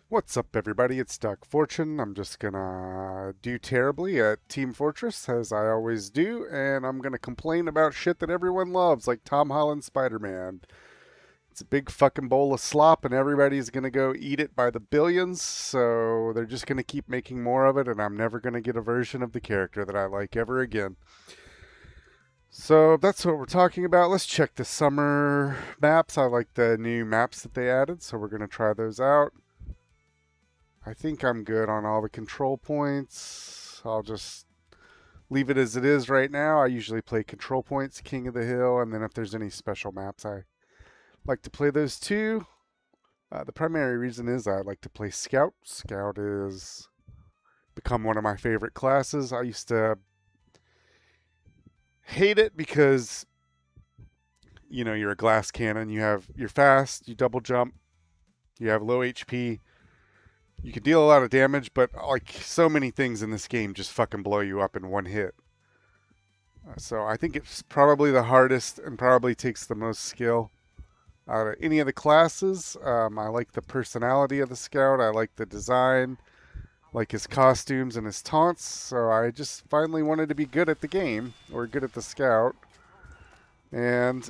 What's up, everybody? It's Doug Fortune. I'm just gonna do terribly at Team Fortress, as I always do, and I'm gonna complain about shit that everyone loves, like Tom Holland Spider-Man. It's a big fucking bowl of slop, and everybody's gonna go eat it by the billions, so they're just gonna keep making more of it, and I'm never gonna get a version of the character that I like ever again. So that's what we're talking about. Let's check the summer maps. I like the new maps that they added, so we're gonna try those out. I think I'm good on all the control points. I'll just leave it as it is right now. I usually play control points, King of the Hill, and then if there's any special maps, I like to play those too. The primary reason is I like to play Scout. Scout is become one of my favorite classes. I used to hate it because you're a glass cannon. You're fast, you double jump, you have low HP. You can deal a lot of damage, but like so many things in this game just fucking blow you up in one hit. So I think it's probably the hardest and probably takes the most skill out of any of the classes. I like the personality of the Scout. I like the design, like his costumes and his taunts. So I just finally wanted to be good at the game, or good at the Scout. And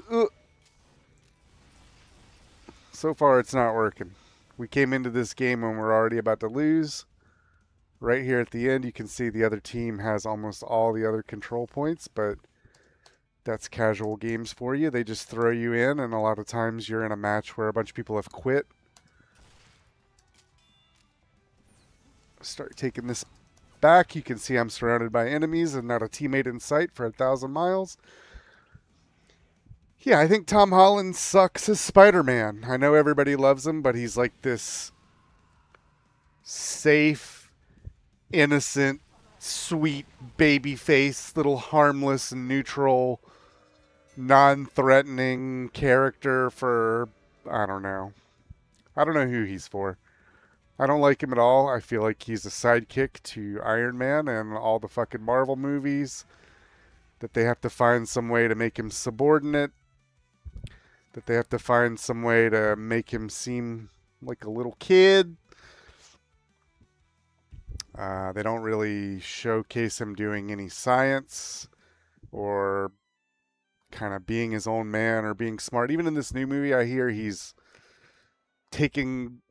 so far it's not working. We came into this game when we're already about to lose. Right here at the end, you can see the other team has almost all the other control points, but that's casual games for you. They just throw you in, and a lot of times you're in a match where a bunch of people have quit. Start taking this back. You can see I'm surrounded by enemies and not a teammate in sight for 1,000 miles. Yeah, I think Tom Holland sucks as Spider-Man. I know everybody loves him, but he's like this safe, innocent, sweet baby face, little harmless, neutral, non-threatening character for, I don't know. I don't know who he's for. I don't like him at all. I feel like he's a sidekick to Iron Man and all the fucking Marvel movies, that they have to find some way to make him subordinate, that they have to find some way to make him seem like a little kid. They don't really showcase him doing any science or kind of being his own man or being smart. Even in this new movie, I hear he's taking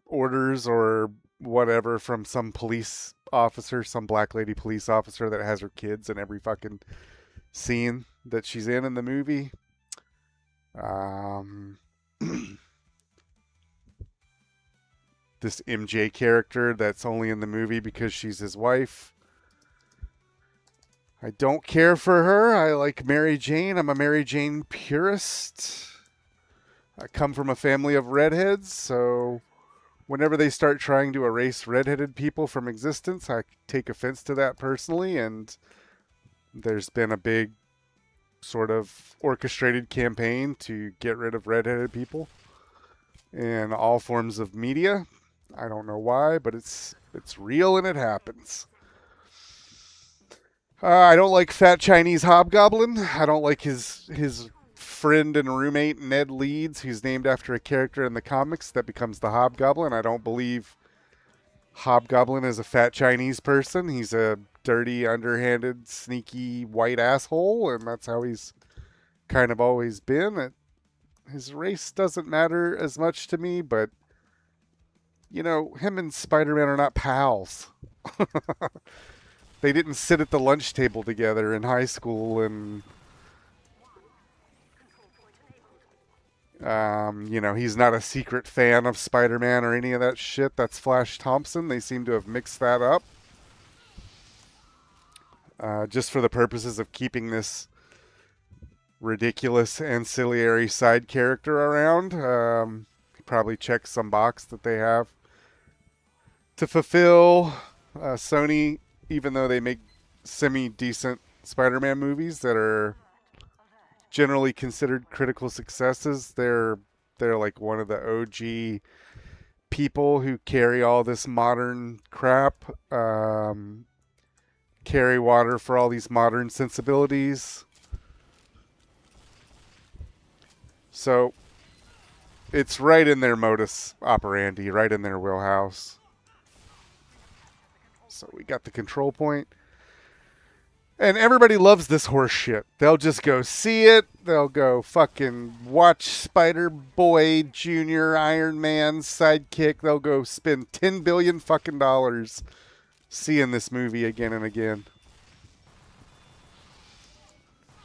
orders or whatever from some police officer, some black lady police officer that has her kids in every fucking scene that she's in the movie. Um, this MJ character that's only in the movie because she's his wife. I don't care for her. I like Mary Jane. I'm a Mary Jane purist. I come from a family of redheads, so whenever they start trying to erase redheaded people from existence, I take offense to that personally, and there's been a big sort of orchestrated campaign to get rid of redheaded people in all forms of media. I don't know why, but it's real and it happens. I don't like Fat Chinese Hobgoblin. I don't like his friend and roommate Ned Leeds, who's named after a character in the comics that becomes the Hobgoblin. I don't believe Hobgoblin is a fat Chinese person. He's a dirty, underhanded, sneaky white asshole, and that's how he's kind of always been. His race doesn't matter as much to me, but him and Spider-Man are not pals. They didn't sit at the lunch table together in high school, and he's not a secret fan of Spider-Man or any of that shit. That's Flash Thompson. They seem to have mixed that up just for the purposes of keeping this ridiculous ancillary side character around. Probably check some box that they have to fulfill. Sony, even though they make semi-decent Spider-Man movies that are generally considered critical successes, they're like one of the OG people who carry all this modern crap, carry water for all these modern sensibilities. So It's right in their modus operandi, right in their wheelhouse. So we got the control point. And everybody loves this horse shit. They'll just go see it. They'll go fucking watch Spider-Boy Jr. Iron Man's sidekick. They'll go spend $10 billion fucking dollars seeing this movie again and again.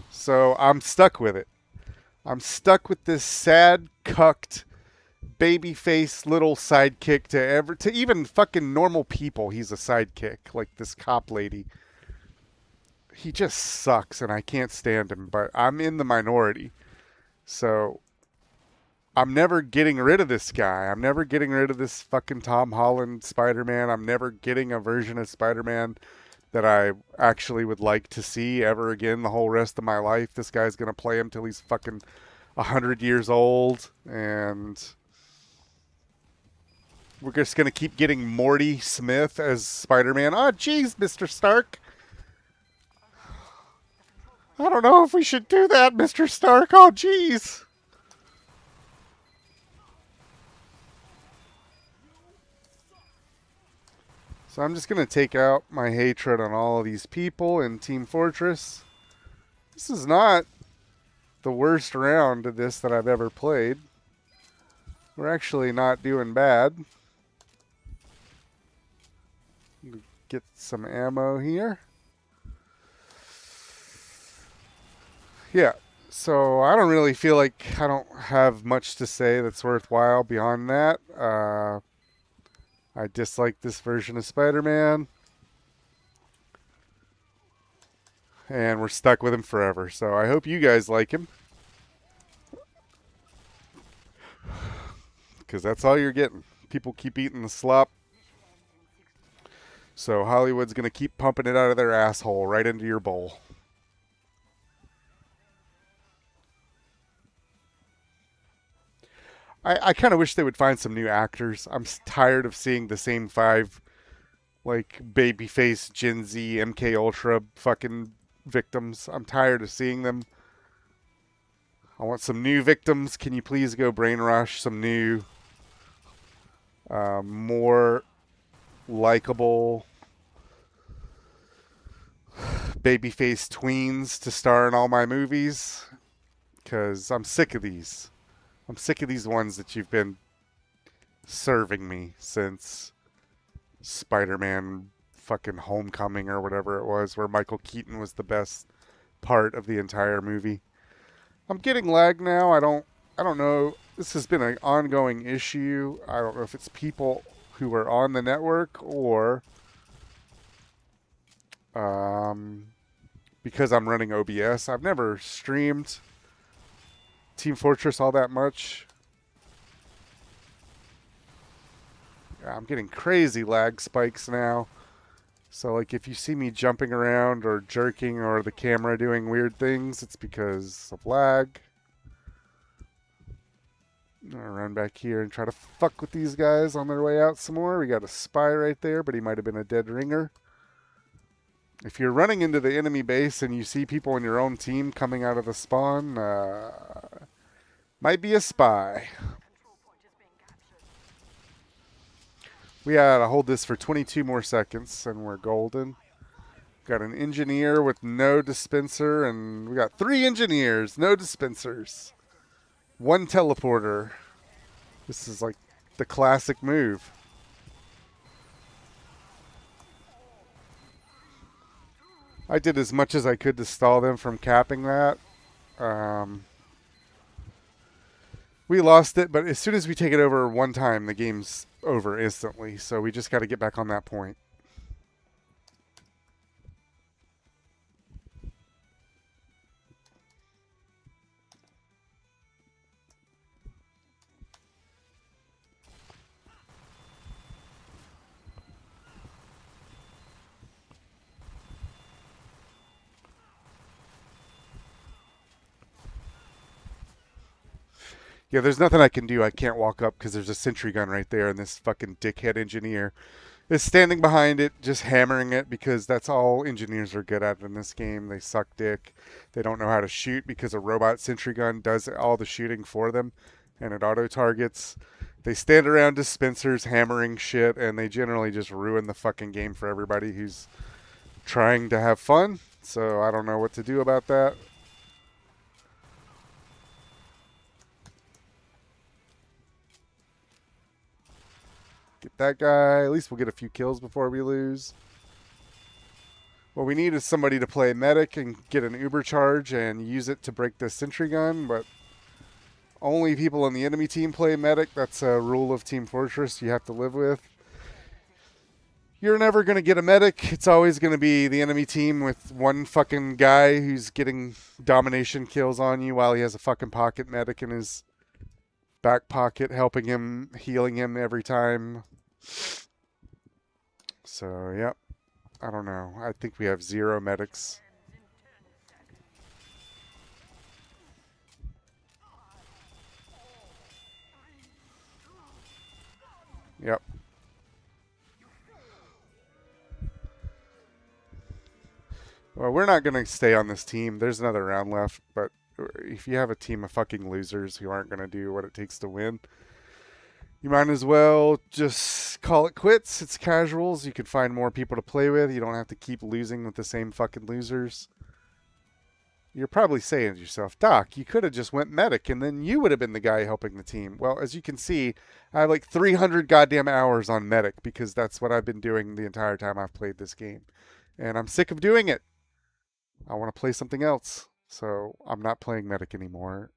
So I'm stuck with it. I'm stuck with this sad, cucked, baby-faced little sidekick to even fucking normal people. He's a sidekick, like this cop lady. He just sucks and I can't stand him, but I'm in the minority. So I'm never getting rid of this guy. I'm never getting rid of this fucking Tom Holland Spider-Man. I'm never getting a version of Spider-Man that I actually would like to see ever again the whole rest of my life. This guy's going to play him till he's fucking 100 years old, and we're just going to keep getting Morty Smith as Spider-Man. Oh, jeez, Mr. Stark. I don't know if we should do that, Mr. Stark. Oh, jeez. So I'm just going to take out my hatred on all of these people in Team Fortress. This is not the worst round of this that I've ever played. We're actually not doing bad. Get some ammo here. Yeah, so I don't really feel like I don't have much to say that's worthwhile beyond that. I dislike this version of Spider-Man. And we're stuck with him forever. So I hope you guys like him. Because that's all you're getting. People keep eating the slop. So Hollywood's going to keep pumping it out of their asshole right into your bowl. I kind of wish they would find some new actors. I'm tired of seeing the same five, like, babyface, Gen Z, MK Ultra fucking victims. I'm tired of seeing them. I want some new victims. Can you please go brain rush some new, more likable babyface tweens to star in all my movies? Because I'm sick of these. I'm sick of these ones that you've been serving me since Spider-Man fucking Homecoming or whatever it was, where Michael Keaton was the best part of the entire movie. I'm getting lag now. I don't know. This has been an ongoing issue. I don't know if it's people who are on the network or because I'm running OBS. I've never streamed Team Fortress all that much. I'm getting crazy lag spikes now. So like if you see me jumping around or jerking or the camera doing weird things, it's because of lag. I'm gonna run back here and try to fuck with these guys on their way out some more. We got a spy right there, but he might have been a dead ringer. If you're running into the enemy base and you see people in your own team coming out of the spawn, might be a spy. We gotta hold this for 22 more seconds and we're golden. Got an engineer with no dispenser, and we got 3 engineers, no dispensers. 1 teleporter. This is like the classic move. I did as much as I could to stall them from capping that. We lost it, but as soon as we take it over one time, the game's over instantly. So we just got to get back on that point. Yeah, there's nothing I can do. I can't walk up because there's a sentry gun right there, and this fucking dickhead engineer is standing behind it, just hammering it, because that's all engineers are good at in this game. They suck dick. They don't know how to shoot because a robot sentry gun does all the shooting for them, and it auto targets. They stand around dispensers hammering shit, and they generally just ruin the fucking game for everybody who's trying to have fun. So I don't know what to do about that. Get that guy. At least we'll get a few kills before we lose. What we need is somebody to play medic and get an uber charge and use it to break the sentry gun, but only people on the enemy team play medic. That's a rule of Team Fortress you have to live with. You're never going to get a medic. It's always going to be the enemy team with one fucking guy who's getting domination kills on you while he has a fucking pocket medic in his back pocket, helping him, healing him every time. So, yep. I don't know. I think we have 0 medics. Yep. Well, we're not going to stay on this team. There's another round left, but if you have a team of fucking losers who aren't going to do what it takes to win, you might as well just call it quits. It's casuals. You can find more people to play with. You don't have to keep losing with the same fucking losers. You're probably saying to yourself, Doc, you could have just went medic and then you would have been the guy helping the team. Well, as you can see, I have like 300 goddamn hours on medic because that's what I've been doing the entire time I've played this game. And I'm sick of doing it. I want to play something else. So I'm not playing medic anymore.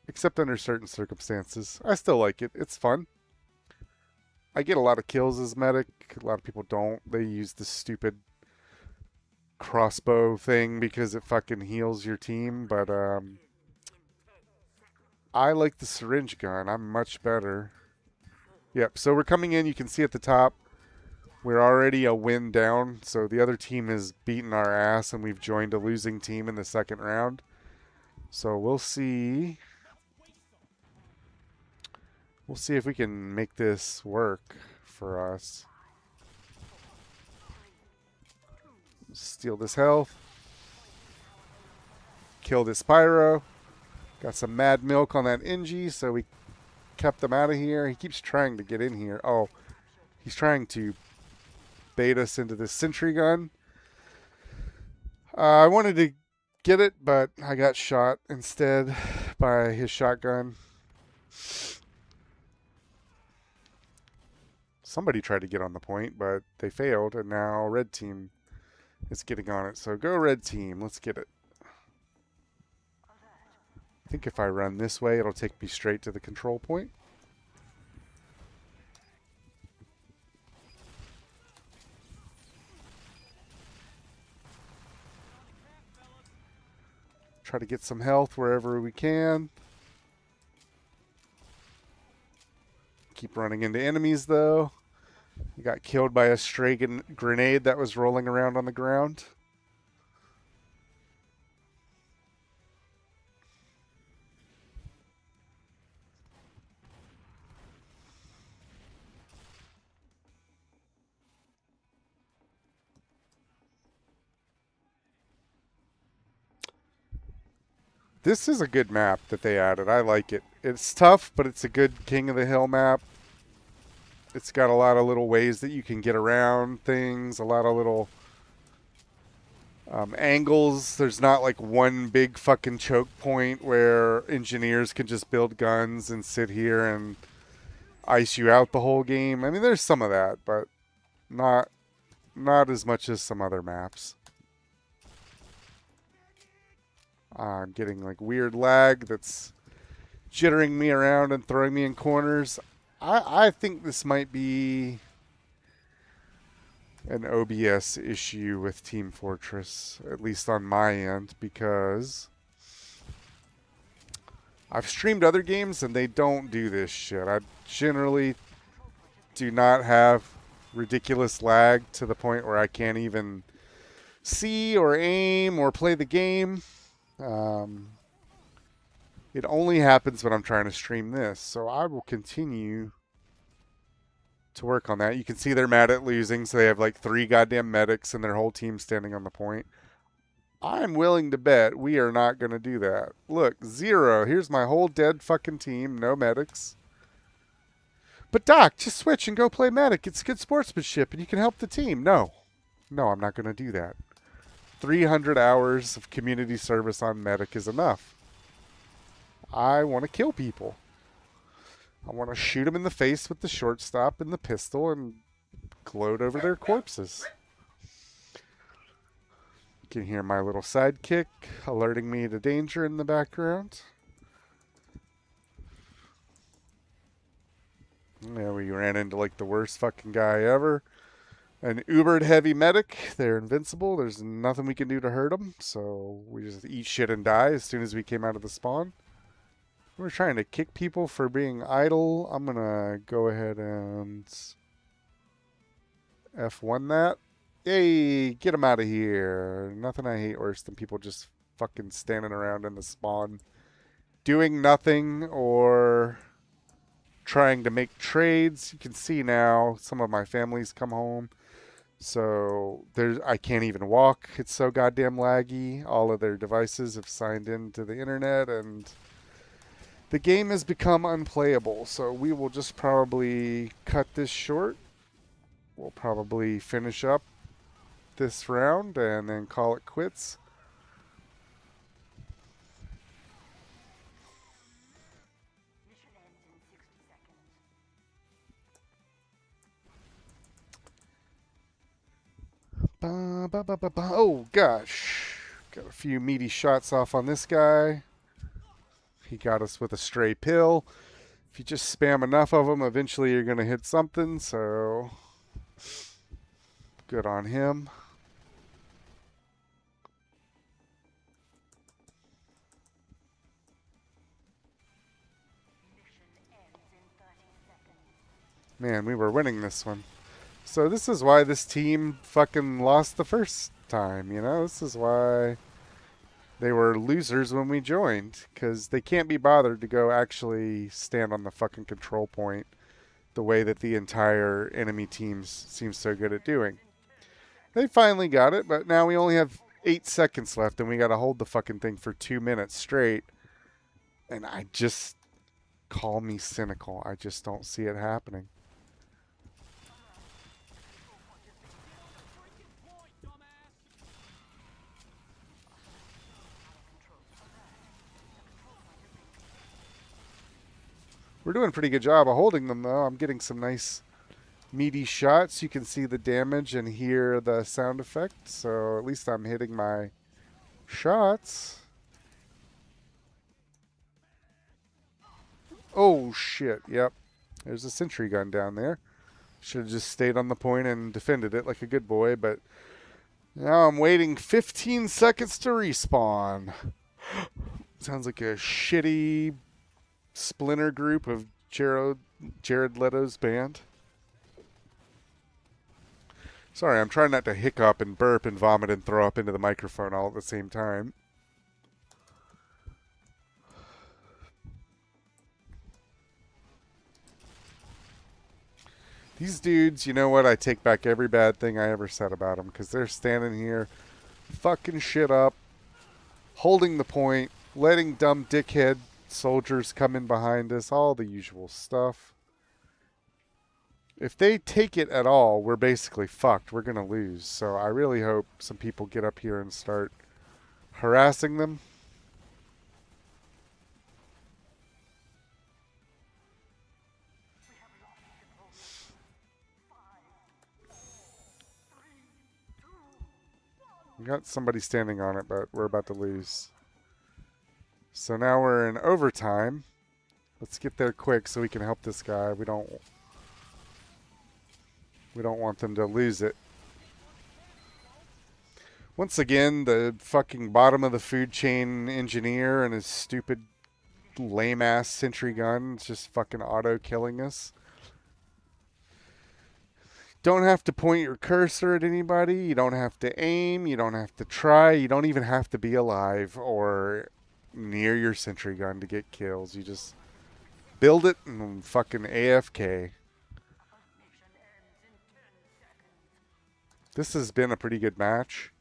Except under certain circumstances. I still like it. It's fun. I get a lot of kills as medic. A lot of people don't. They use the stupid crossbow thing because it fucking heals your team. But I like the syringe gun. I'm much better. Yep, so we're coming in. You can see at the top, we're already a win down. So the other team has beaten our ass, and we've joined a losing team in the second round. So we'll see. We'll see if we can make this work for us. Steal this health. Kill this pyro. Got some mad milk on that Ingi, so we kept him out of here. He keeps trying to get in here. Oh, he's trying to bait us into this sentry gun. I wanted to get it, but I got shot instead by his shotgun. Somebody tried to get on the point, but they failed, and now red team is getting on it. So go red team. Let's get it. I think if I run this way, it'll take me straight to the control point. Try to get some health wherever we can. Keep running into enemies, though. We got killed by a stray grenade that was rolling around on the ground. This is a good map that they added. I like it. It's tough, but it's a good King of the Hill map. It's got a lot of little ways that you can get around things, a lot of little angles. There's not like one big fucking choke point where engineers can just build guns and sit here and ice you out the whole game. I mean, there's some of that, but not as much as some other maps. I'm getting like weird lag that's jittering me around and throwing me in corners. I think this might be an OBS issue with Team Fortress, at least on my end, because I've streamed other games and they don't do this shit. I generally do not have ridiculous lag to the point where I can't even see or aim or play the game. It only happens when I'm trying to stream this, so I will continue to work on that. You can see they're mad at losing, so they have like 3 goddamn medics and their whole team standing on the point. I'm willing to bet we are not going to do that. Look, 0. Here's my whole dead fucking team. No medics. But Doc, just switch and go play medic. It's good sportsmanship and you can help the team. No. No, I'm not going to do that. 300 hours of community service on medic is enough. I want to kill people. I want to shoot them in the face with the shortstop and the pistol and gloat over their corpses. You can hear my little sidekick alerting me to danger in the background. Yeah, we ran into like the worst fucking guy ever. An ubered heavy medic. They're invincible. There's nothing we can do to hurt them. So we just eat shit and die as soon as we came out of the spawn. We're trying to kick people for being idle. I'm going to go ahead and F1 that. Yay, get them out of here. Nothing I hate worse than people just fucking standing around in the spawn doing nothing or trying to make trades. You can see now some of my family's come home. So I can't even walk. It's so goddamn laggy. All of their devices have signed into the internet and the game has become unplayable. So we will just probably cut this short. We'll probably finish up this round and then call it quits. Oh gosh, got a few meaty shots off on this guy. He got us with a stray pill. If you just spam enough of them, eventually you're going to hit something, so good on him. Man, we were winning this one. So this is why this team fucking lost the first time, you know? This is why they were losers when we joined, because they can't be bothered to go actually stand on the fucking control point the way that the entire enemy team seems so good at doing. They finally got it, but now we only have 8 seconds left, and we got to hold the fucking thing for 2 minutes straight. And I just, call me cynical, I just don't see it happening. We're doing a pretty good job of holding them, though. I'm getting some nice meaty shots. You can see the damage and hear the sound effect, so at least I'm hitting my shots. Oh, shit. Yep. There's a sentry gun down there. Should have just stayed on the point and defended it like a good boy, but now I'm waiting 15 seconds to respawn. Sounds like a shitty splinter group of Jared Leto's band. Sorry, I'm trying not to hiccup and burp and vomit and throw up into the microphone all at the same time. These dudes, you know what? I take back every bad thing I ever said about them, because they're standing here fucking shit up, holding the point, letting dumb dickhead soldiers come in behind us, all the usual stuff. If they take it at all, we're basically fucked. We're going to lose. So I really hope some people get up here and start harassing them. We got somebody standing on it, but we're about to lose. So now we're in overtime. Let's get there quick so we can help this guy. We don't want them to lose it. Once again, the fucking bottom of the food chain engineer and his stupid lame-ass sentry gun is just fucking auto-killing us. Don't have to point your cursor at anybody. You don't have to aim. You don't have to try. You don't even have to be alive or near your sentry gun to get kills. You just build it and fucking AFK. This has been a pretty good match.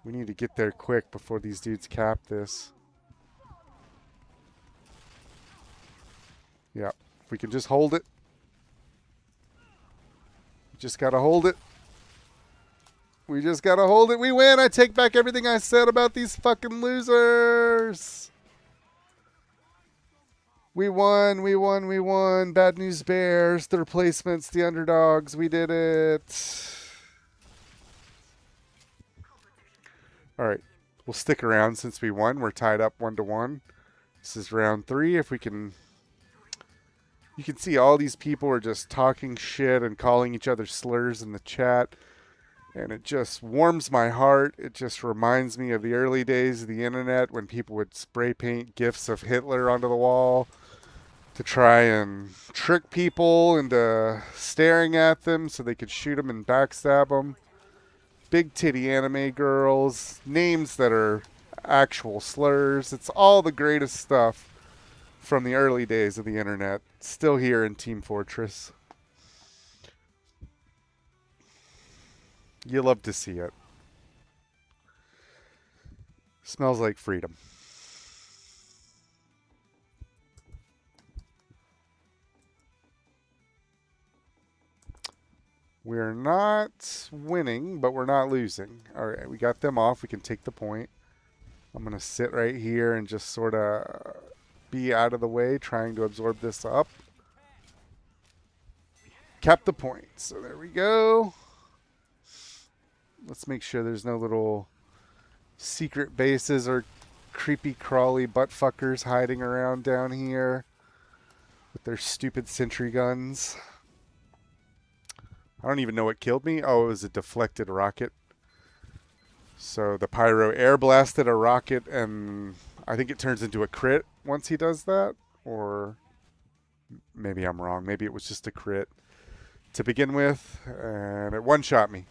We need to get there quick before these dudes cap this. Yeah, if we can just hold it. Just gotta hold it. We just gotta hold it. We win. I take back everything I said about these fucking losers. We won. We won. We won. Bad News Bears, the replacements, the underdogs. We did it. All right. We'll stick around since we won. We're tied up 1-1. This is round 3. If we can... You can see all these people are just talking shit and calling each other slurs in the chat. And it just warms my heart. It just reminds me of the early days of the internet when people would spray paint GIFs of Hitler onto the wall to try and trick people into staring at them so they could shoot them and backstab them. Big titty anime girls, names that are actual slurs. It's all the greatest stuff from the early days of the internet. Still here in Team Fortress. You love to see it. Smells like freedom. We're not winning, but we're not losing. All right, we got them off. We can take the point. I'm going to sit right here and just sort of be out of the way, trying to absorb this up. Cap the point. So there we go. Let's make sure there's no little secret bases or creepy crawly butt fuckers hiding around down here with their stupid sentry guns. I don't even know what killed me. Oh, it was a deflected rocket. So the pyro air blasted a rocket, and I think it turns into a crit once he does that. Or maybe I'm wrong. Maybe it was just a crit to begin with, and it one-shot me.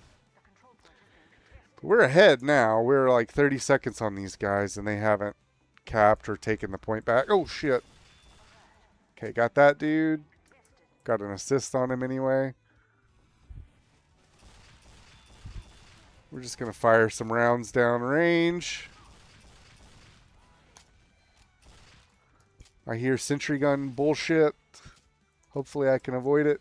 But we're ahead now. We're like 30 seconds on these guys, and they haven't capped or taken the point back. Oh, shit. Okay, got that dude. Got an assist on him anyway. We're just going to fire some rounds down range. I hear sentry gun bullshit. Hopefully I can avoid it.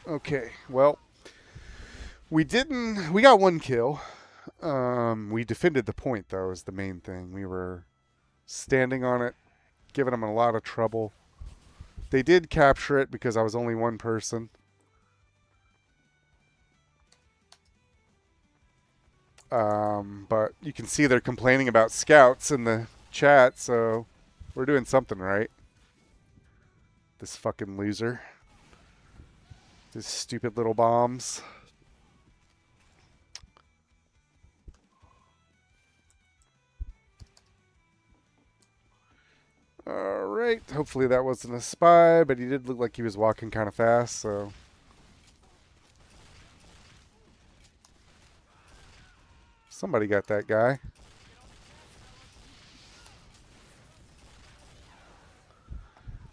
Okay, well, we got one kill. We defended the point, though, is the main thing. We were standing on it, giving them a lot of trouble. They did capture it because I was only one person. But you can see they're complaining about scouts in the chat, so we're doing something right. This fucking loser. These stupid little bombs. Alright, hopefully that wasn't a spy, but he did look like he was walking kind of fast, so... Somebody got that guy.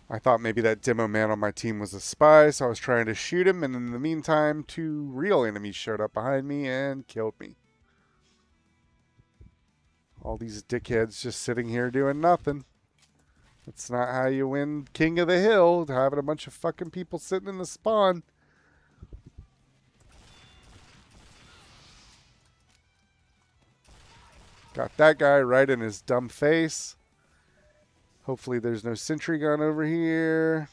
I thought maybe that demo man on my team was a spy, so I was trying to shoot him, and in the meantime, 2 real enemies showed up behind me and killed me. All these dickheads just sitting here doing nothing. That's not how you win King of the Hill, having a bunch of fucking people sitting in the spawn. Got that guy right in his dumb face. Hopefully there's no sentry gun over here.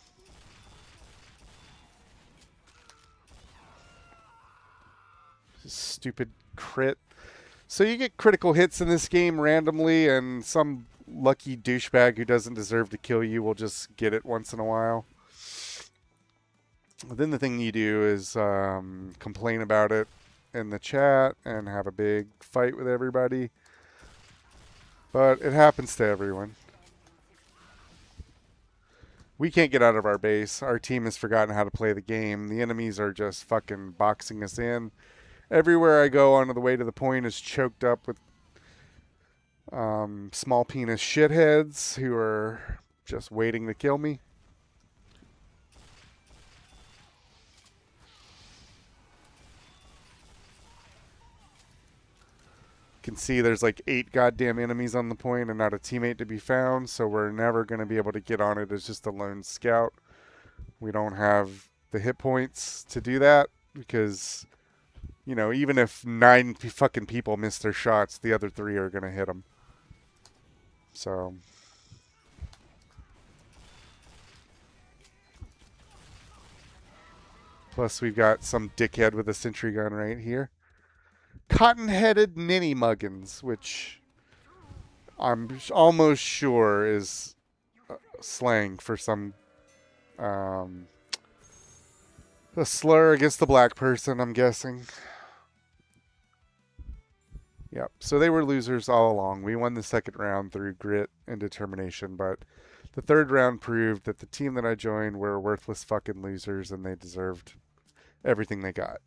Stupid crit. So you get critical hits in this game randomly, and some lucky douchebag who doesn't deserve to kill you will just get it once in a while. Then the thing you do is complain about it in the chat and have a big fight with everybody. But it happens to everyone. We can't get out of our base. Our team has forgotten how to play the game. The enemies are just fucking boxing us in. Everywhere I go on the way to the point is choked up with Small penis shitheads who are just waiting to kill me. You can see there's like 8 goddamn enemies on the point and not a teammate to be found, so we're never going to be able to get on it as just a lone scout. We don't have the hit points to do that because, you know, even if 9 fucking people miss their shots, the other 3 are going to hit them. So plus we've got some dickhead with a sentry gun right here. Cotton-headed ninny muggins, which I'm almost sure is slang for some a slur against the black person, I'm guessing. Yep. So they were losers all along. We won the second round through grit and determination, but the third round proved that the team that I joined were worthless fucking losers and they deserved everything they got.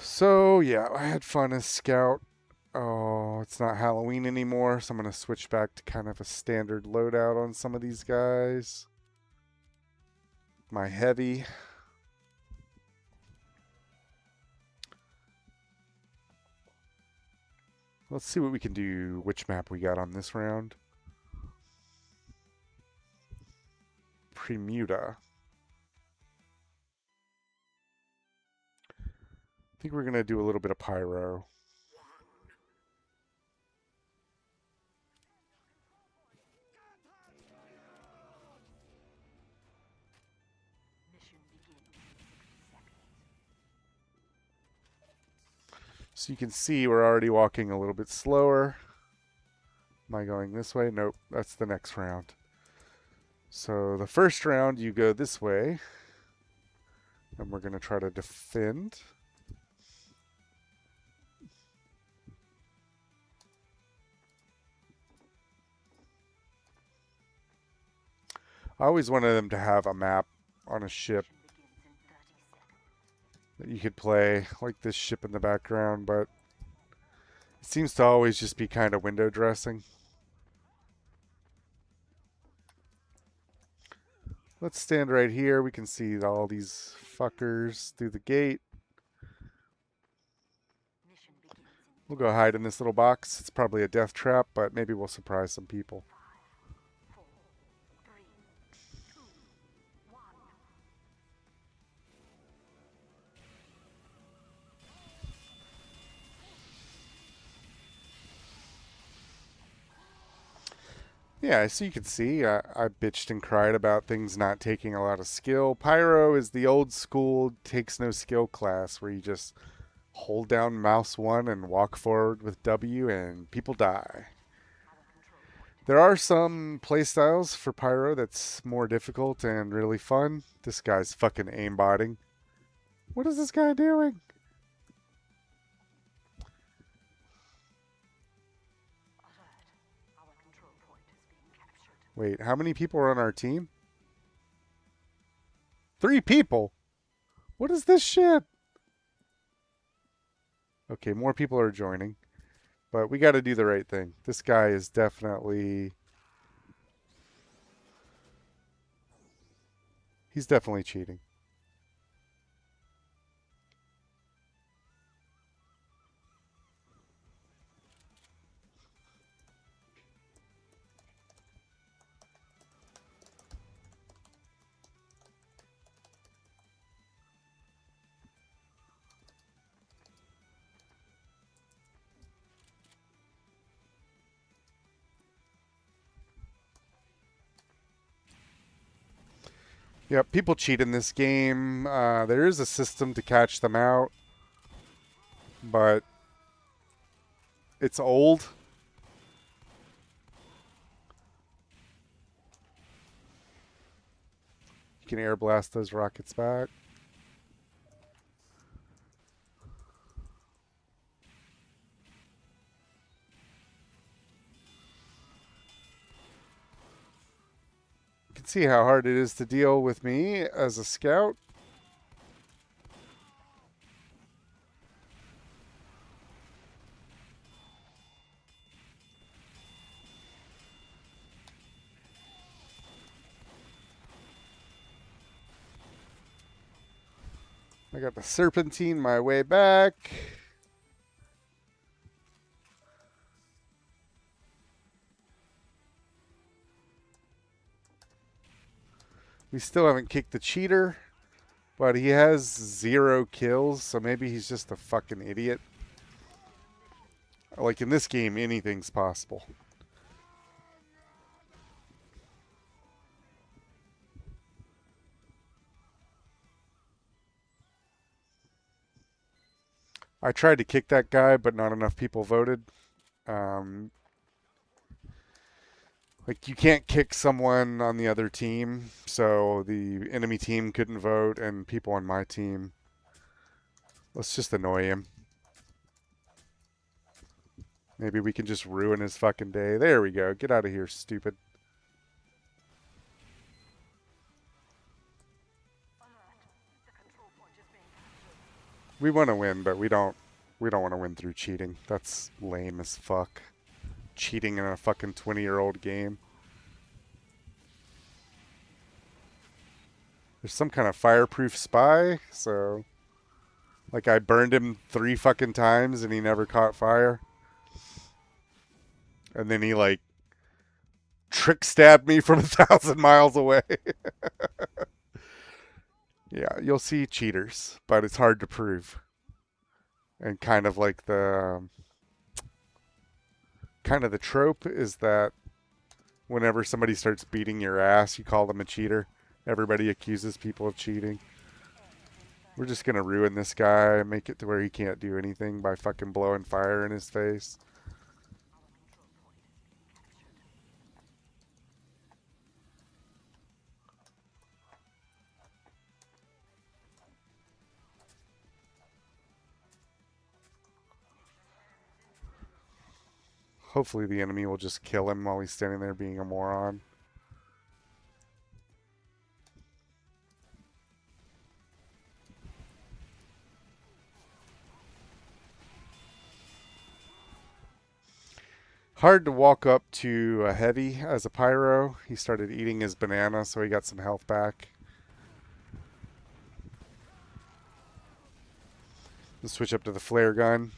So, yeah, I had fun as Scout. Oh, it's not Halloween anymore, so I'm going to switch back to kind of a standard loadout on some of these guys. My heavy. Let's see what we can do, which map we got on this round. Bermuda. I think we're going to do a little bit of pyro. So you can see we're already walking a little bit slower. Am I going this way? Nope, that's the next round. So the first round you go this way. And we're going to try to defend. I always wanted them to have a map on a ship that you could play, like this ship in the background, but it seems to always just be kind of window dressing. Let's stand right here. We can see all these fuckers through the gate. We'll go hide in this little box. It's probably a death trap, but maybe we'll surprise some people. Yeah, so you can see I bitched and cried about things not taking a lot of skill. Pyro is the old school takes no skill class where you just hold down mouse 1 and walk forward with W and people die. There are some playstyles for Pyro that's more difficult and really fun. This guy's fucking aimbotting. What is this guy doing? Wait, how many people are on our team? 3 people? What is this shit? Okay, more people are joining. But we got to do the right thing. This guy is definitely... He's definitely cheating. Yep, people cheat in this game. There is a system to catch them out, but it's old. You can air blast those rockets back. You can see how hard it is to deal with me as a scout. I got the serpentine my way back. We still haven't kicked the cheater, but he has 0 kills, so maybe he's just a fucking idiot. Like in this game, anything's possible. I tried to kick that guy, but not enough people voted. Like, you can't kick someone on the other team, so the enemy team couldn't vote, and people on my team. Let's just annoy him. Maybe we can just ruin his fucking day. There we go. Get out of here, stupid. We want to win, but we don't want to win through cheating. That's lame as fuck. Cheating in a fucking 20-year-old game. There's some kind of fireproof spy, so like I burned him 3 fucking times and he never caught fire. And then he like trick stabbed me from 1,000 miles away. Yeah, you'll see cheaters, but it's hard to prove. And kind of like the trope is that whenever somebody starts beating your ass, you call them a cheater. Everybody accuses people of cheating. We're just going to ruin this guy and make it to where he can't do anything by fucking blowing fire in his face. Hopefully the enemy will just kill him while he's standing there being a moron. Hard to walk up to a heavy as a pyro. He started eating his banana, so he got some health back. Let's switch up to the flare gun.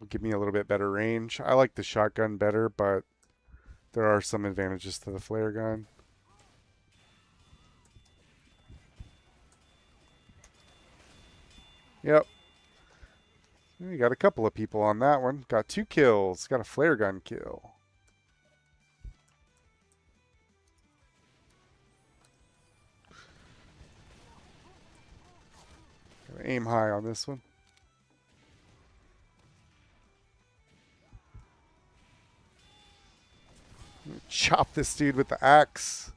Will give me a little bit better range. I like the shotgun better, but there are some advantages to the flare gun. Yep. We got a couple of people on that one. Got 2 kills. Got a flare gun kill. Gotta aim high on this one. Chop this dude with the axe.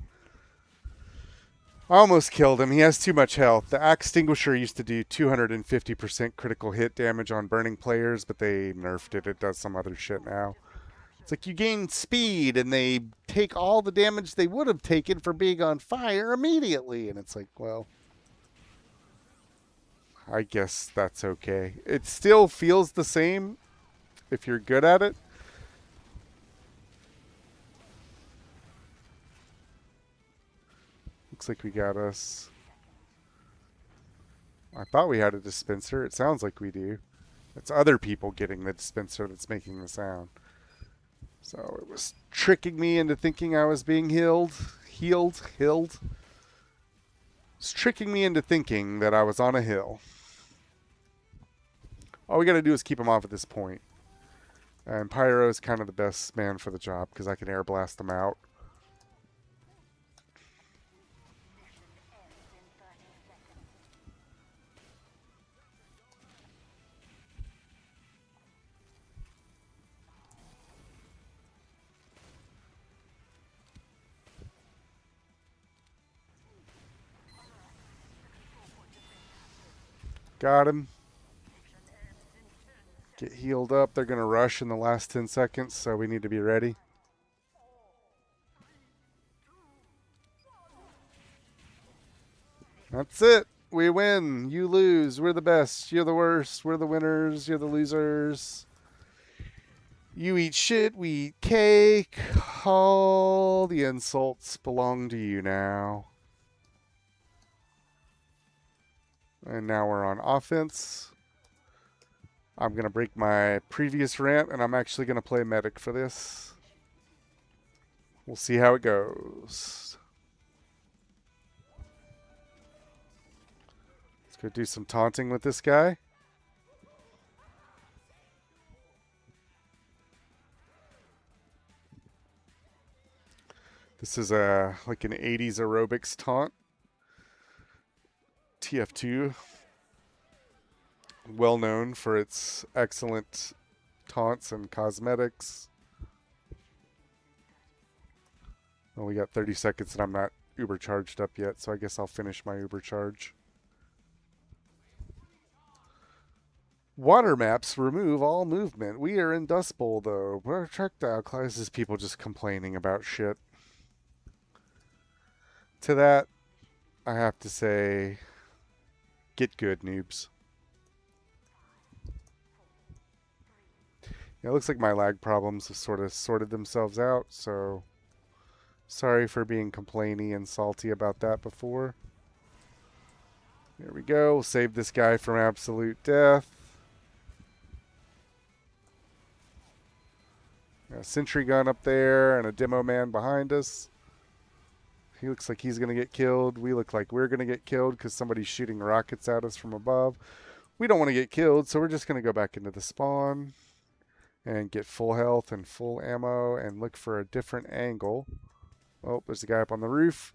I almost killed him. He has too much health. The axe extinguisher used to do 250% critical hit damage on burning players, but they nerfed it. It does some other shit now. It's like you gain speed and they take all the damage they would have taken for being on fire immediately. And it's like, well, I guess that's okay. It still feels the same if you're good at it. Looks like we got us. I thought we had a dispenser. It sounds like we do. It's other people getting the dispenser that's making the sound. So it was tricking me into thinking I was being healed. It's tricking me into thinking that I was on a hill. All we got to do is keep him off at this point. And Pyro is kind of the best man for the job because I can air blast them out. Got him. Get healed up. They're going to rush in the last 10 seconds, so we need to be ready. That's it. We win. You lose. We're the best. You're the worst. We're the winners. You're the losers. You eat shit. We eat cake. All the insults belong to you now. And now we're on offense. I'm going to break my previous rant, and I'm actually going to play medic for this. We'll see how it goes. Let's go do some taunting with this guy. This is like an 80s aerobics taunt. TF2, well known for its excellent taunts and cosmetics. Well, we got 30 seconds and I'm not uber charged up yet, so I guess I'll finish my uber charge. Water maps remove all movement. We are in Dust Bowl, though. Projectile classes, people just complaining about shit. To that, I have to say, get good, noobs. Yeah, it looks like my lag problems have sort of sorted themselves out, so sorry for being complainy and salty about that before. There we go. We'll save this guy from absolute death. Got a sentry gun up there and a demo man behind us. He looks like he's going to get killed. We look like we're going to get killed because somebody's shooting rockets at us from above. We don't want to get killed, so we're just going to go back into the spawn and get full health and full ammo and look for a different angle. Oh, there's a guy up on the roof.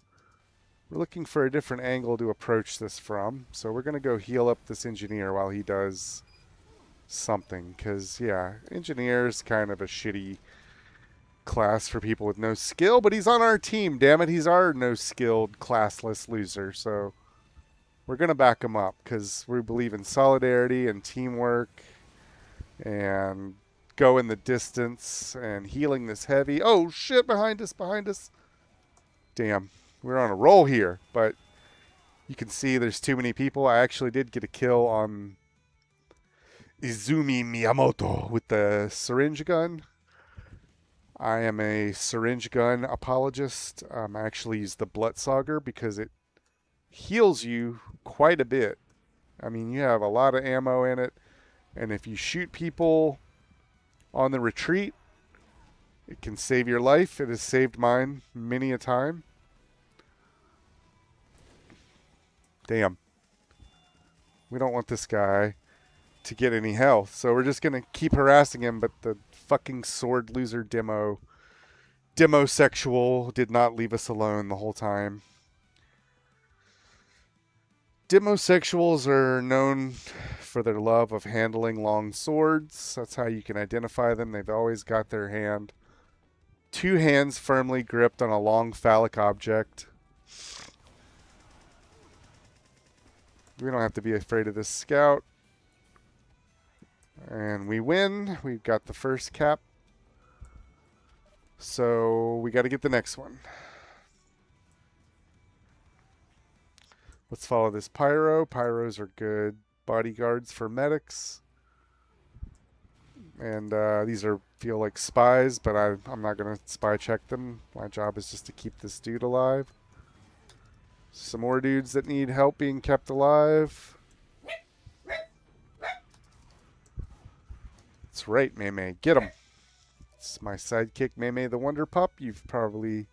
We're looking for a different angle to approach this from, so we're going to go heal up this engineer while he does something, because, yeah, engineer's kind of a shitty class for people with no skill, but he's on our team, damn it. He's our no-skilled, classless loser, so we're going to back him up because we believe in solidarity and teamwork and going the distance and healing this heavy. Oh, shit, behind us, behind us. Damn, we're on a roll here, but you can see there's too many people. I actually did get a kill on Izumi Miyamoto with the syringe gun. I am a syringe gun apologist. I actually use the Blutsauger because it heals you quite a bit. I mean, you have a lot of ammo in it, and if you shoot people on the retreat, it can save your life. It has saved mine many a time. Damn. We don't want this guy to get any health, so we're just going to keep harassing him, but the fucking sword loser demosexual did not leave us alone the whole time. Demosexuals are known for their love of handling long swords. That's how you can identify them. They've always got their two hands firmly gripped on a long phallic object. We don't have to be afraid of this scout. And we win. We've got the first cap. So we got to get the next one. Let's follow this pyro. Pyros are good bodyguards for medics. And these feel like spies, but I'm not going to spy check them. My job is just to keep this dude alive. Some more dudes that need help being kept alive. That's right, Maymay. Get him. It's my sidekick, Maymay the Wonder Pup. You've probably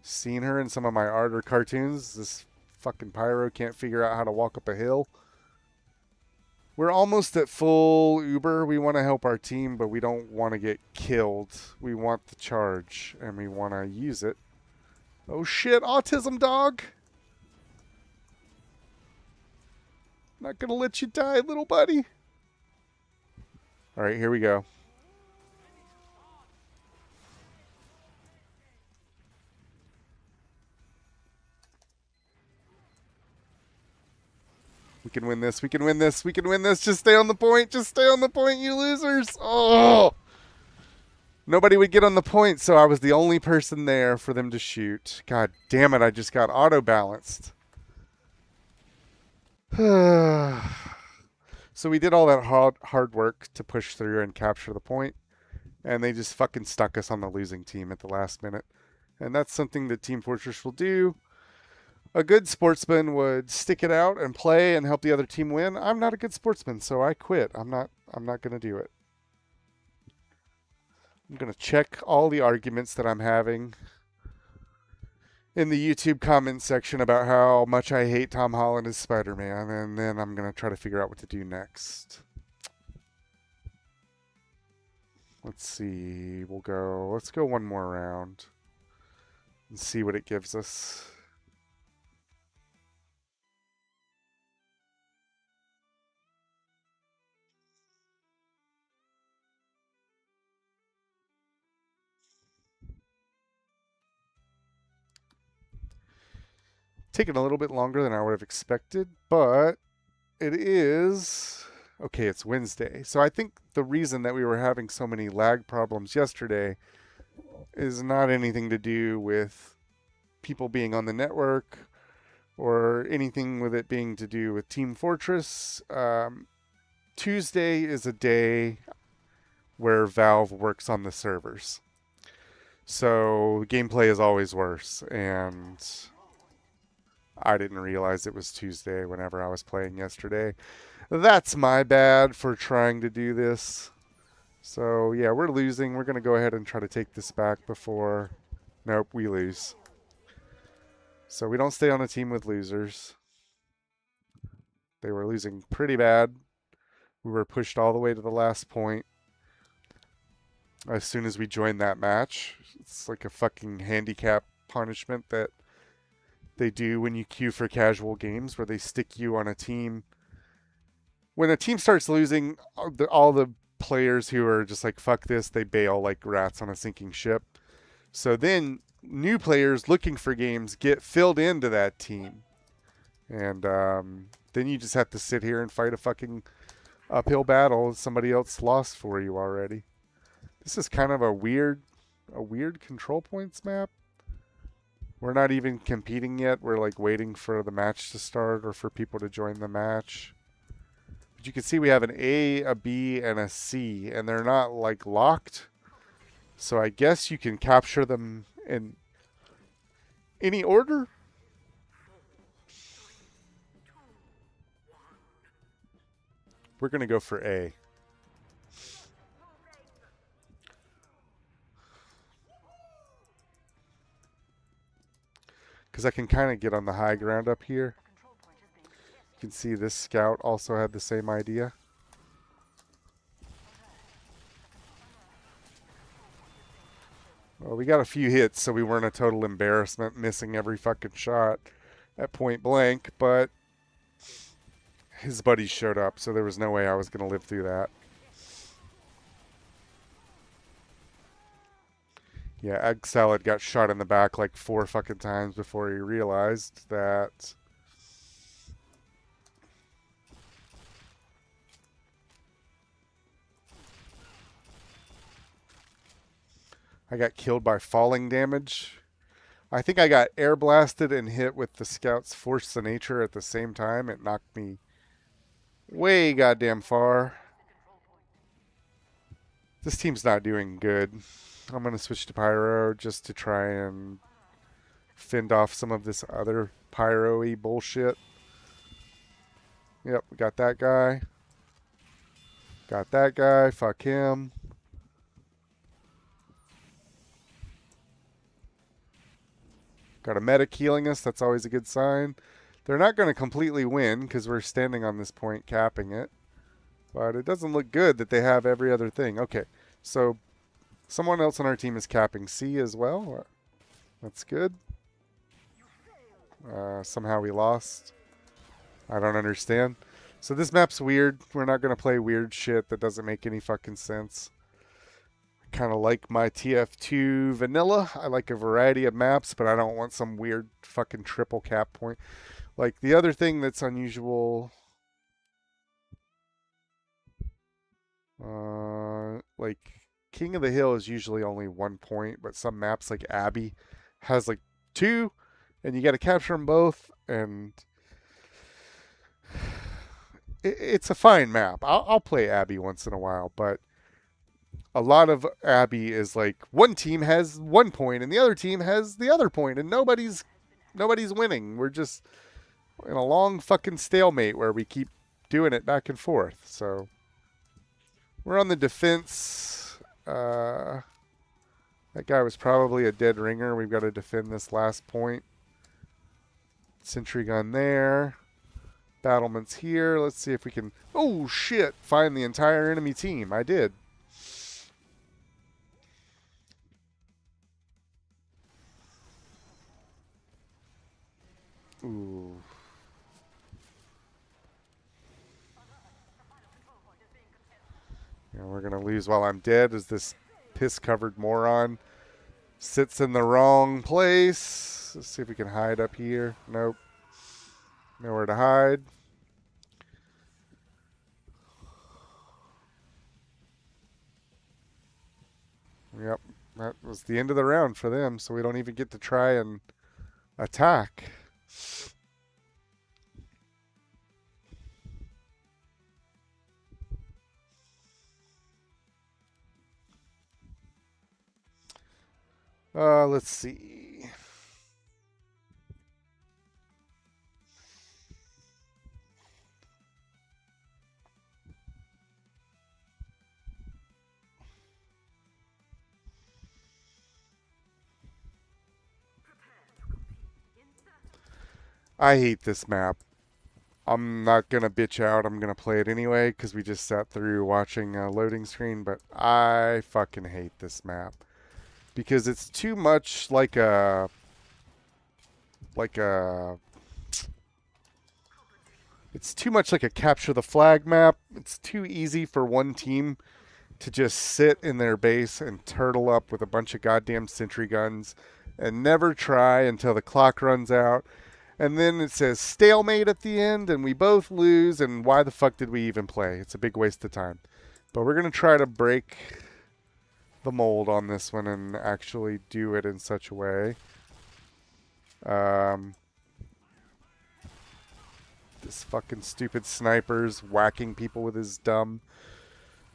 seen her in some of my art or cartoons. This fucking pyro can't figure out how to walk up a hill. We're almost at full Uber. We want to help our team, but we don't want to get killed. We want the charge, and we want to use it. Oh shit, autism dog! Not gonna let you die, little buddy. Alright, here we go. We can win this. We can win this. We can win this. Just stay on the point. Just stay on the point, you losers. Oh! Nobody would get on the point, so I was the only person there for them to shoot. God damn it, I just got auto-balanced. So we did all that hard work to push through and capture the point, and they just fucking stuck us on the losing team at the last minute. And that's something that Team Fortress will do. A good sportsman would stick it out and play and help the other team win. I'm not a good sportsman, so I quit. I'm not going to do it. I'm going to check all the arguments that I'm having in the YouTube comment section about how much I hate Tom Holland as Spider-Man, and then I'm going to try to figure out what to do next. Let's see. Let's go one more round and see what it gives us. Taking a little bit longer than I would have expected, but it is okay. It's Wednesday, so I think the reason that we were having so many lag problems yesterday is not anything to do with people being on the network or anything with it being to do with Team Fortress. Tuesday is a day where Valve works on the servers, so gameplay is always worse, and I didn't realize it was Tuesday whenever I was playing yesterday. That's my bad for trying to do this. So, yeah, we're losing. We're going to go ahead and try to take this back before... Nope, we lose. So we don't stay on a team with losers. They were losing pretty bad. We were pushed all the way to the last point as soon as we joined that match. It's like a fucking handicap punishment that they do when you queue for casual games, where they stick you on a team. When a team starts losing, all the players who are just like, fuck this, they bail like rats on a sinking ship. So then new players looking for games get filled into that team. And then you just have to sit here and fight a fucking uphill battle. Somebody else lost for you already. This is kind of a weird control points map. We're not even competing yet. We're like waiting for the match to start or for people to join the match. But you can see we have an A, a B, and a C, and they're not like locked. So I guess you can capture them in any order. We're going to go for A. Because I can kind of get on the high ground up here. You can see this scout also had the same idea. Well, we got a few hits, so we weren't a total embarrassment, missing every fucking shot at point blank, but his buddies showed up, so there was no way I was going to live through that. Yeah, Egg Salad got shot in the back like 4 fucking times before he realized that I got killed by falling damage. I think I got air blasted and hit with the Scout's Force of Nature at the same time. It knocked me way goddamn far. This team's not doing good. I'm going to switch to Pyro just to try and fend off some of this other Pyro-y bullshit. Yep, we got that guy. Got that guy. Fuck him. Got a medic healing us. That's always a good sign. They're not going to completely win because we're standing on this point capping it. But it doesn't look good that they have every other thing. Okay, so someone else on our team is capping C as well. That's good. Somehow we lost. I don't understand. So this map's weird. We're not going to play weird shit that doesn't make any fucking sense. Kind of like my TF2 vanilla. I like a variety of maps, but I don't want some weird fucking triple cap point. Like the other thing that's unusual, like King of the Hill is usually only 1 point, but some maps like Abbey has like 2, and you got to capture them both, and it's a fine map. I'll play Abbey once in a while, but a lot of Abbey is like one team has 1 point and the other team has the other point, and nobody's nobody's winning. We're just in a long fucking stalemate where we keep doing it back and forth. So we're on the defense. That guy was probably a dead ringer. We've got to defend this last point. Sentry gun there. Battlements here. Let's see if we can... Oh, shit. Find the entire enemy team. I did. Ooh. Yeah, we're going to lose while I'm dead as this piss-covered moron sits in the wrong place. Let's see if we can hide up here. Nope. Nowhere to hide. Yep. That was the end of the round for them, so we don't even get to try and attack. Let's see. I hate this map. I'm not going to bitch out. I'm going to play it anyway because we just sat through watching a loading screen, but I fucking hate this map because it's too much like a it's too much like a capture the flag map. It's too easy for one team to just sit in their base and turtle up with a bunch of goddamn sentry guns and never try until the clock runs out. And then it says stalemate at the end and we both lose, and why the fuck did we even play? It's a big waste of time. But we're going to try to break the mold on this one and actually do it in such a way. This fucking stupid sniper's whacking people with his dumb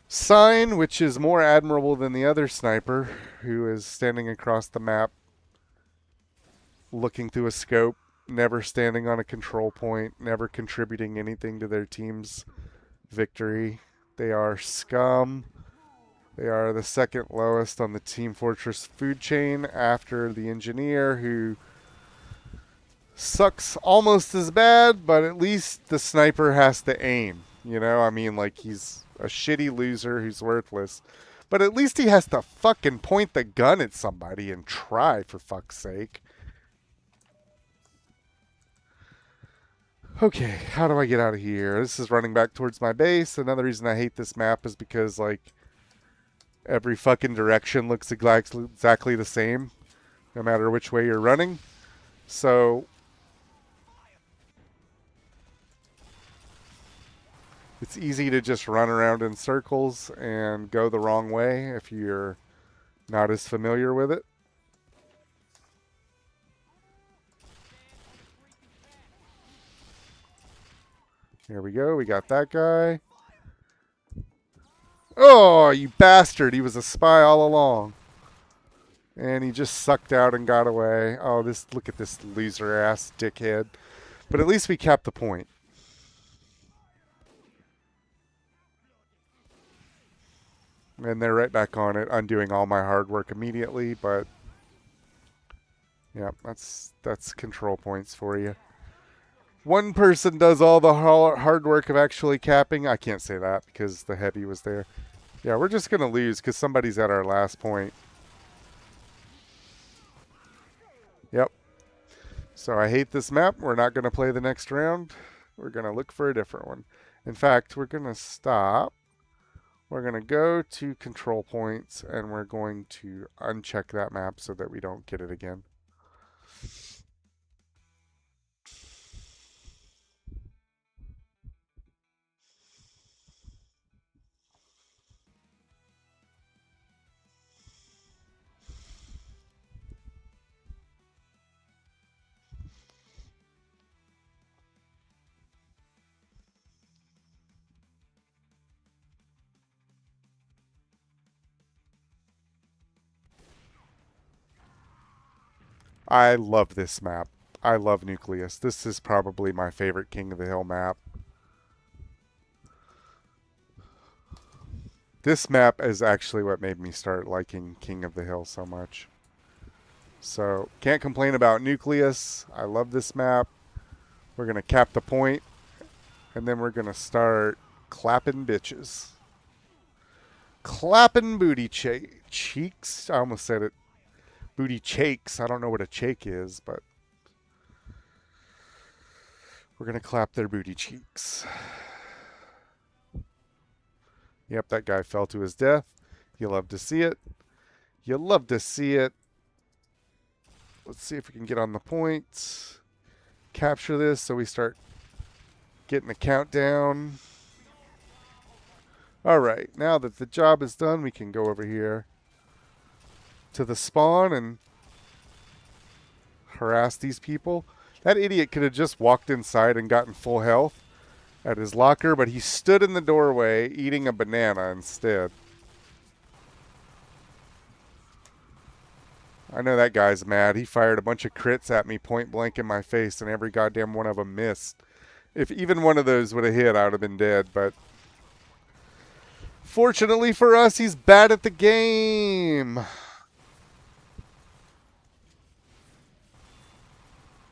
sign, which is more admirable than the other sniper who is standing across the map looking through a scope, never standing on a control point, never contributing anything to their team's victory. They are scum. They are the second lowest on the Team Fortress food chain after the engineer, who sucks almost as bad, but at least the sniper has to aim. You know, I mean, like, he's a shitty loser who's worthless, but at least he has to fucking point the gun at somebody and try, for fuck's sake. Okay, how do I get out of here? This is running back towards my base. Another reason I hate this map is because, like, every fucking direction looks exactly the same, no matter which way you're running. So it's easy to just run around in circles and go the wrong way if you're not as familiar with it. Here we go. We got that guy. Oh, you bastard. He was a spy all along. And he just sucked out and got away. Oh, look at this loser ass dickhead. But at least we kept the point. And they're right back on it, undoing all my hard work immediately, but yeah, that's control points for you. One person does all the hard work of actually capping. I can't say that because the heavy was there. Yeah, we're just going to lose because somebody's at our last point. Yep. So I hate this map. We're not going to play the next round. We're going to look for a different one. In fact, we're going to stop. We're going to go to control points, and we're going to uncheck that map so that we don't get it again. I love this map. I love Nucleus. This is probably my favorite King of the Hill map. This map is actually what made me start liking King of the Hill so much. So, can't complain about Nucleus. I love this map. We're going to cap the point, and then we're going to start clapping bitches. Clapping booty cheeks. I almost said it. Booty chakes. I don't know what a chake is, but we're going to clap their booty cheeks. Yep, that guy fell to his death. You love to see it. You love to see it. Let's see if we can get on the point. Capture this so we start getting the countdown. Alright, now that the job is done, we can go over here to the spawn and harass these people. That idiot could have just walked inside and gotten full health at his locker, but he stood in the doorway eating a banana instead. I know that guy's mad. He fired a bunch of crits at me point blank in my face, and every goddamn one of them missed. If even one of those would have hit, I would have been dead, but fortunately for us, he's bad at the game.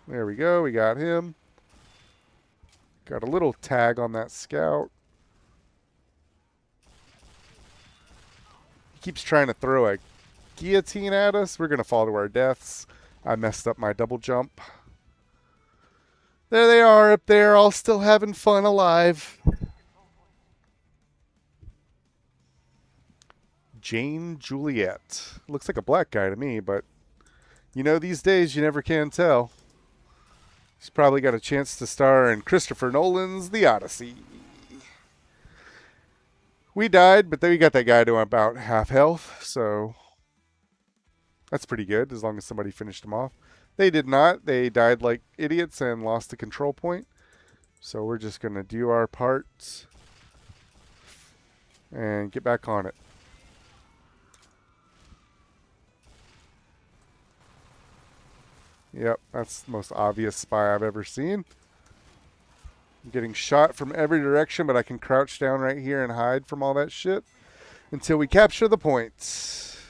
There we go. We got him. Got a little tag on that scout. He keeps trying to throw a guillotine at us. We're going to fall to our deaths. I messed up my double jump. There they are up there, all still having fun alive. Jane Juliet. Looks like a black guy to me, but you know, these days you never can tell. He's probably got a chance to star in Christopher Nolan's The Odyssey. We died, but then we got that guy to about half health, so that's pretty good, as long as somebody finished him off. They did not. They died like idiots and lost the control point. So we're just going to do our parts and get back on it. Yep, that's the most obvious spy I've ever seen. I'm getting shot from every direction, but I can crouch down right here and hide from all that shit until we capture the points.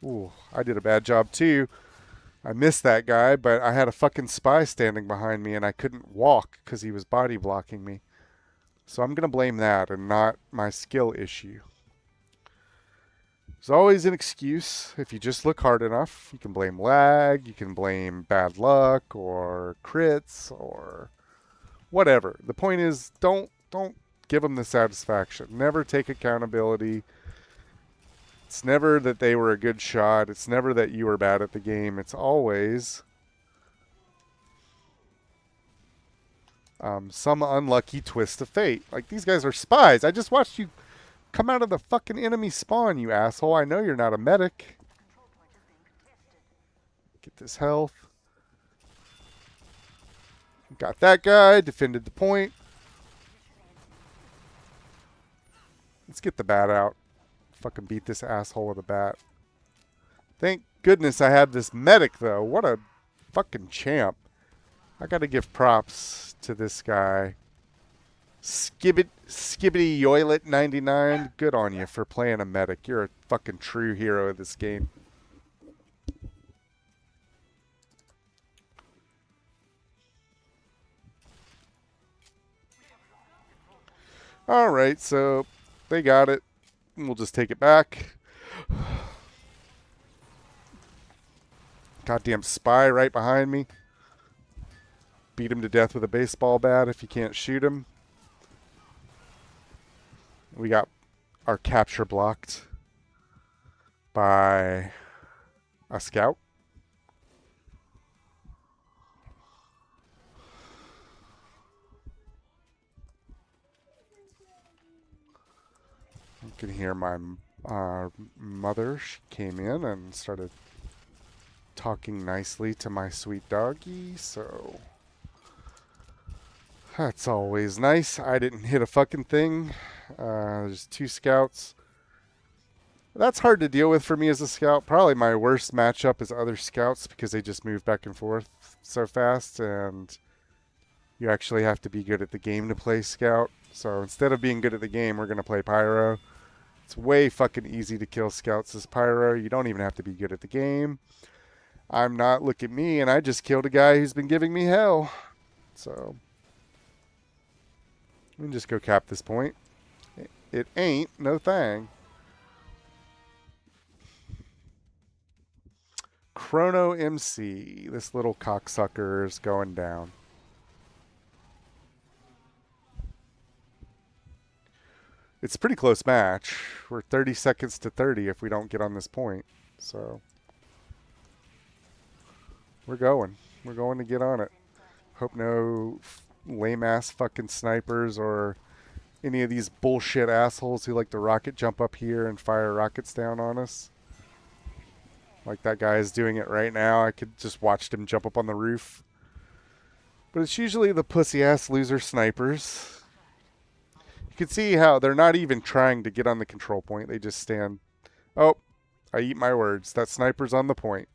Ooh, I did a bad job too. I missed that guy, but I had a fucking spy standing behind me and I couldn't walk because he was body blocking me. So I'm going to blame that and not my skill issue. There's always an excuse. If you just look hard enough, you can blame lag, you can blame bad luck or crits or whatever. The point is, don't give them the satisfaction. Never take accountability. It's never that they were a good shot. It's never that you were bad at the game. It's always some unlucky twist of fate. Like, these guys are spies. I just watched you come out of the fucking enemy spawn, you asshole. I know you're not a medic. Get this health. Got that guy. Defended the point. Let's get the bat out. Fucking beat this asshole with a bat. Thank goodness I had this medic, though. What a fucking champ. I gotta give props to this guy. Skibbity Yoilet 99. Good on you for playing a medic. You're a fucking true hero of this game. Alright, so they got it. We'll just take it back. Goddamn spy right behind me. Beat him to death with a baseball bat if you can't shoot him. We got our capture blocked by a scout. You can hear my mother. She came in and started talking nicely to my sweet doggy, so that's always nice. I didn't hit a fucking thing. There's two scouts. That's hard to deal with for me as a scout. Probably my worst matchup is other scouts because they just move back and forth so fast, and you actually have to be good at the game to play scout. So instead of being good at the game, we're going to play pyro. It's way fucking easy to kill scouts as pyro. You don't even have to be good at the game. I'm not, look at me, and I just killed a guy who's been giving me hell. So we can just go cap this point. It ain't no thing. Chrono MC. This little cocksucker is going down. It's a pretty close match. We're 30 seconds to 30 if we don't get on this point. So we're going. We're going to get on it. Hope no lame-ass fucking snipers or any of these bullshit assholes who like to rocket jump up here and fire rockets down on us. Like that guy is doing it right now. I could just watch him jump up on the roof. But it's usually the pussy-ass loser snipers. You can see how they're not even trying to get on the control point. They just stand. Oh, I eat my words. That sniper's on the point.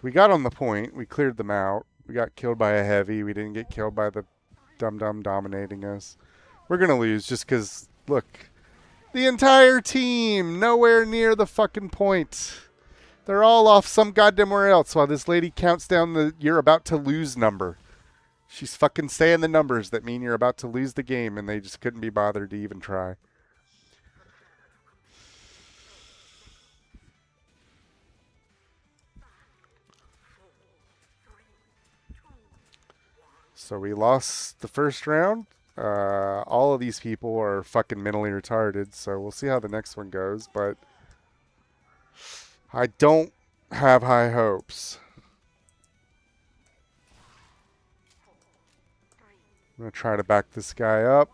We got on the point. We cleared them out. We got killed by a heavy. We didn't get killed by the dum-dum dominating us. We're going to lose just because, look, the entire team nowhere near the fucking point. They're all off some goddamn where else while this lady counts down the you're about to lose number. She's fucking saying the numbers that mean you're about to lose the game, and they just couldn't be bothered to even try. So we lost the first round. All of these people are fucking mentally retarded, so we'll see how the next one goes, but I don't have high hopes. I'm going to try to back this guy up.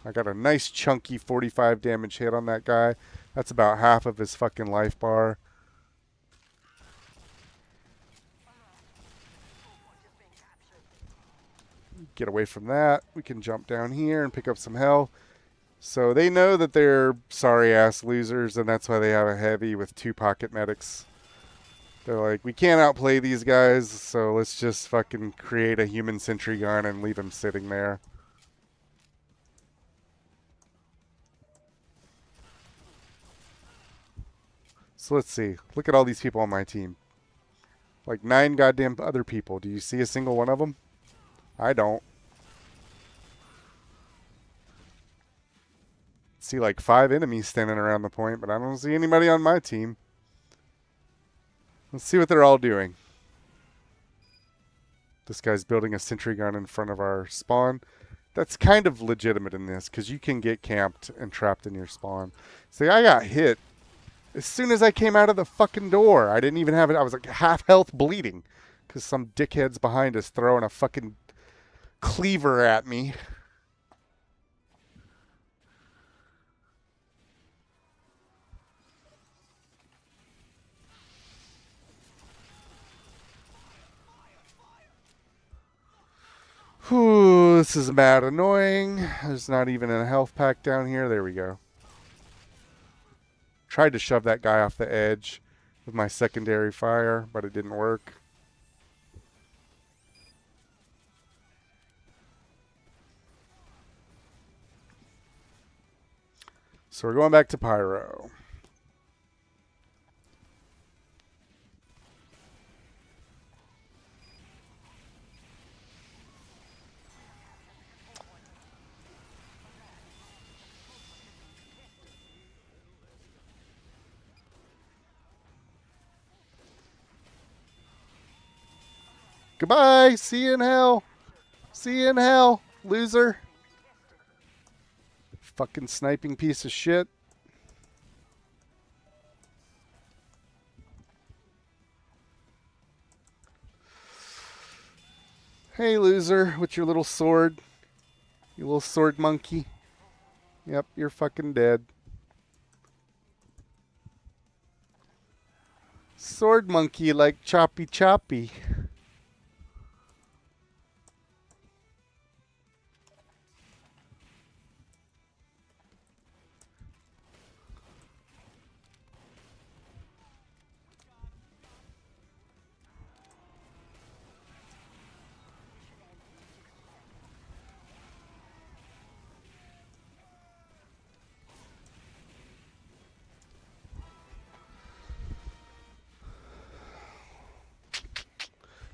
I got a nice chunky 45 damage hit on that guy. That's about half of his fucking life bar. Get away from that. We can jump down here and pick up some health. So they know that they're sorry-ass losers, and that's why they have a heavy with 2 pocket medics. They're like, we can't outplay these guys, so let's just fucking create a human sentry gun and leave them sitting there. So let's see. Look at all these people on my team. Like 9 goddamn other people. Do you see a single one of them? I don't. See like 5 enemies standing around the point, but I don't see anybody on my team. Let's see what they're all doing. This guy's building a sentry gun in front of our spawn. That's kind of legitimate in this, because you can get camped and trapped in your spawn. See, I got hit as soon as I came out of the fucking door. I didn't even have it. I was like half health bleeding, because some dickhead's behind us throwing a fucking cleaver at me. Whew, this is mad annoying. There's not even a health pack down here. There we go. Tried to shove that guy off the edge with my secondary fire, but it didn't work. So we're going back to Pyro. Goodbye. See you in hell. See you in hell, loser. Fucking sniping piece of shit. Hey, loser, with your little sword. You little sword monkey. Yep, you're fucking dead. Sword monkey like choppy choppy.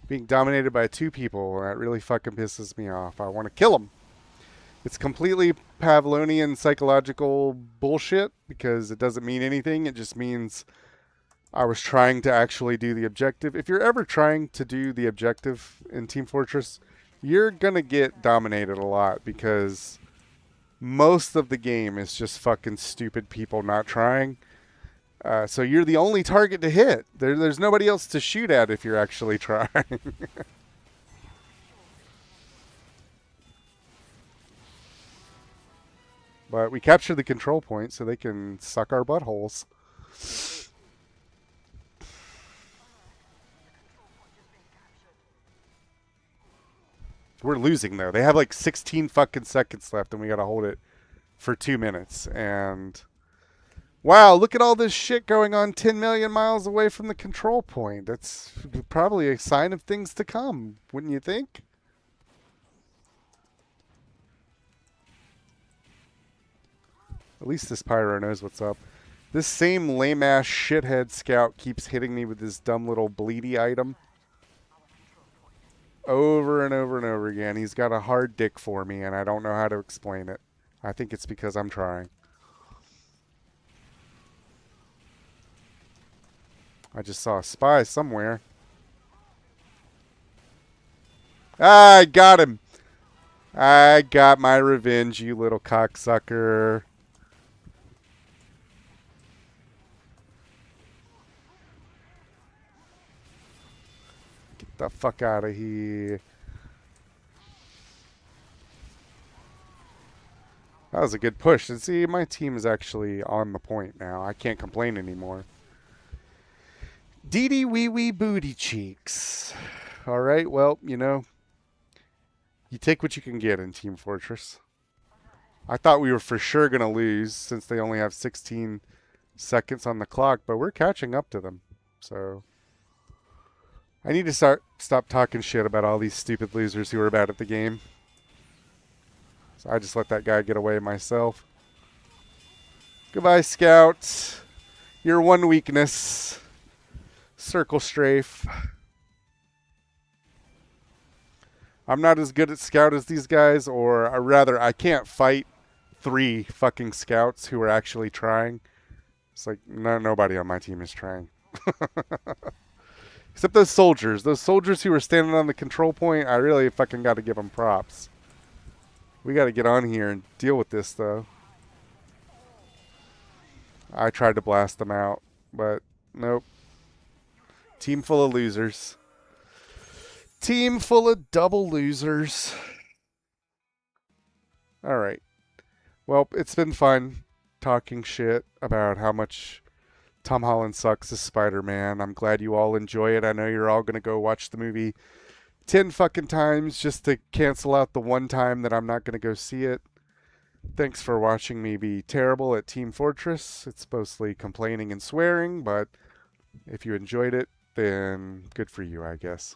Being dominated by two people, that really fucking pisses me off. I want to kill them. It's completely Pavlovian psychological bullshit because it doesn't mean anything. It just means I was trying to actually do the objective. If you're ever trying to do the objective in Team Fortress, you're going to get dominated a lot because most of the game is just fucking stupid people not trying. So you're the only target to hit. There's nobody else to shoot at if you're actually trying. But we capture the control point so they can suck our buttholes. We're losing, though. They have like 16 fucking seconds left, and we got to hold it for 2 minutes. And wow, look at all this shit going on 10 million miles away from the control point. That's probably a sign of things to come, wouldn't you think? At least this pyro knows what's up. This same lame-ass shithead scout keeps hitting me with this dumb little bleedy item. Over and over and over again. He's got a hard dick for me, and I don't know how to explain it. I think it's because I'm trying. I just saw a spy somewhere. I got him. I got my revenge, you little cocksucker. Get the fuck out of here. That was a good push. And see, my team is actually on the point now. I can't complain anymore. Dee dee wee wee booty cheeks. All right, well, you know, you take what you can get in Team Fortress. I thought we were for sure going to lose since they only have 16 seconds on the clock, but we're catching up to them. So I need to stop talking shit about all these stupid losers who are bad at the game. So I just let that guy get away myself. Goodbye, Scout. Your one weakness. Circle strafe. I'm not as good at Scout as these guys, or rather, I can't fight 3 fucking Scouts who are actually trying. It's like, nobody on my team is trying. Except those soldiers. Those soldiers who were standing on the control point, I really fucking got to give them props. We got to get on here and deal with this, though. I tried to blast them out, but nope. Team full of losers. Team full of double losers. All right. Well, it's been fun talking shit about how much Tom Holland sucks as Spider-Man. I'm glad you all enjoy it. I know you're all going to go watch the movie 10 fucking times just to cancel out the one time that I'm not going to go see it. Thanks for watching me be terrible at Team Fortress. It's mostly complaining and swearing, but if you enjoyed it, then good for you, I guess.